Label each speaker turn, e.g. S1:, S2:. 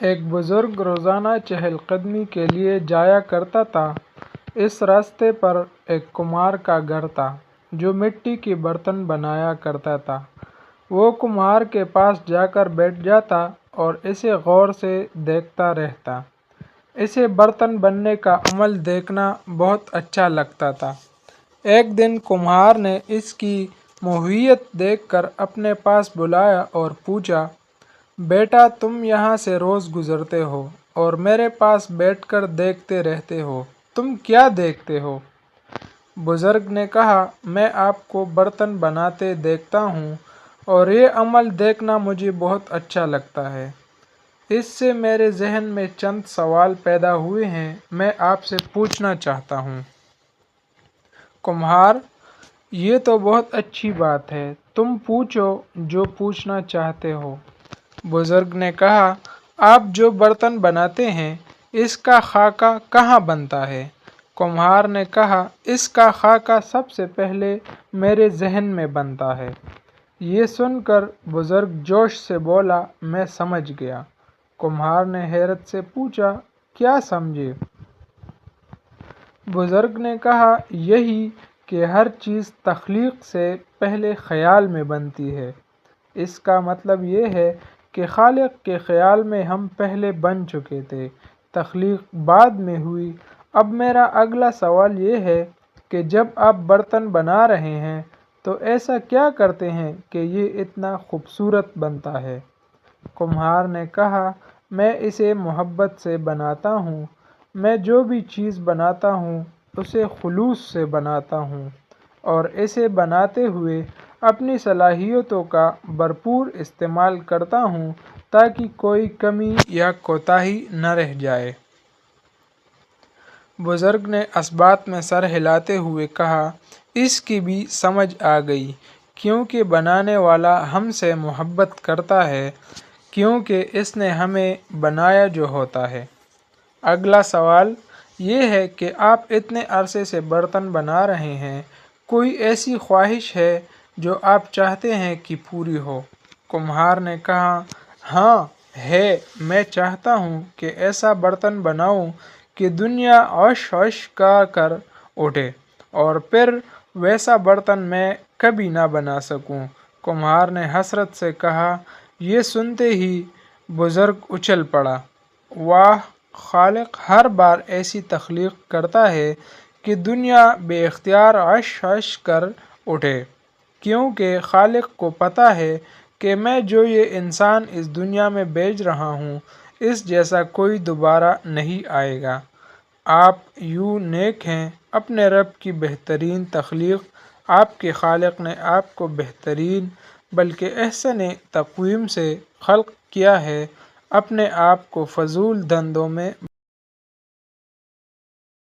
S1: ایک بزرگ روزانہ چہل قدمی کے لیے جایا کرتا تھا۔ اس راستے پر ایک کمہار کا گھر تھا جو مٹی کے برتن بنایا کرتا تھا۔ وہ کمہار کے پاس جا کر بیٹھ جاتا اور اسے غور سے دیکھتا رہتا۔ اسے برتن بننے کا عمل دیکھنا بہت اچھا لگتا تھا۔ ایک دن کمہار نے اس کی موہیت دیکھ کر اپنے پاس بلایا اور پوچھا، بیٹا تم یہاں سے روز گزرتے ہو اور میرے پاس بیٹھ کر دیکھتے رہتے ہو، تم کیا دیکھتے ہو؟ بزرگ نے کہا، میں آپ کو برتن بناتے دیکھتا ہوں اور یہ عمل دیکھنا مجھے بہت اچھا لگتا ہے۔ اس سے میرے ذہن میں چند سوال پیدا ہوئے ہیں، میں آپ سے پوچھنا چاہتا ہوں۔ کمہار: یہ تو بہت اچھی بات ہے، تم پوچھو جو پوچھنا چاہتے ہو۔ بزرگ نے کہا، آپ جو برتن بناتے ہیں اس کا خاکہ کہاں بنتا ہے؟ کمہار نے کہا، اس کا خاکہ سب سے پہلے میرے ذہن میں بنتا ہے۔ یہ سن کر بزرگ جوش سے بولا، میں سمجھ گیا۔ کمہار نے حیرت سے پوچھا، کیا سمجھے؟ بزرگ نے کہا، یہی کہ ہر چیز تخلیق سے پہلے خیال میں بنتی ہے۔ اس کا مطلب یہ ہے کہ خالق کے خیال میں ہم پہلے بن چکے تھے، تخلیق بعد میں ہوئی۔ اب میرا اگلا سوال یہ ہے کہ جب آپ برتن بنا رہے ہیں تو ایسا کیا کرتے ہیں کہ یہ اتنا خوبصورت بنتا ہے؟ کمہار نے کہا، میں اسے محبت سے بناتا ہوں۔ میں جو بھی چیز بناتا ہوں اسے خلوص سے بناتا ہوں اور اسے بناتے ہوئے اپنی صلاحیتوں کا بھرپور استعمال کرتا ہوں تاکہ کوئی کمی یا کوتاہی نہ رہ جائے۔ بزرگ نے اس بات میں سر ہلاتے ہوئے کہا، اس کی بھی سمجھ آ گئی، کیونکہ بنانے والا ہم سے محبت کرتا ہے، کیونکہ اس نے ہمیں بنایا جو ہوتا ہے۔ اگلا سوال یہ ہے کہ آپ اتنے عرصے سے برتن بنا رہے ہیں، کوئی ایسی خواہش ہے جو آپ چاہتے ہیں کہ پوری ہو؟ کمہار نے کہا، ہاں ہے، میں چاہتا ہوں کہ ایسا برتن بناؤں کہ دنیا عش عش کر اٹھے، اور پھر ویسا برتن میں کبھی نہ بنا سکوں۔ کمہار نے حسرت سے کہا۔ یہ سنتے ہی بزرگ اچھل پڑا، واہ، خالق ہر بار ایسی تخلیق کرتا ہے کہ دنیا بے اختیار عش عش کر اٹھے، کیونکہ خالق کو پتہ ہے کہ میں جو یہ انسان اس دنیا میں بھیج رہا ہوں اس جیسا کوئی دوبارہ نہیں آئے گا۔ آپ یوں نیک ہیں، اپنے رب کی بہترین تخلیق، آپ کے خالق نے آپ کو بہترین بلکہ احسن تقویم سے خلق کیا ہے، اپنے آپ کو فضول دھندوں میں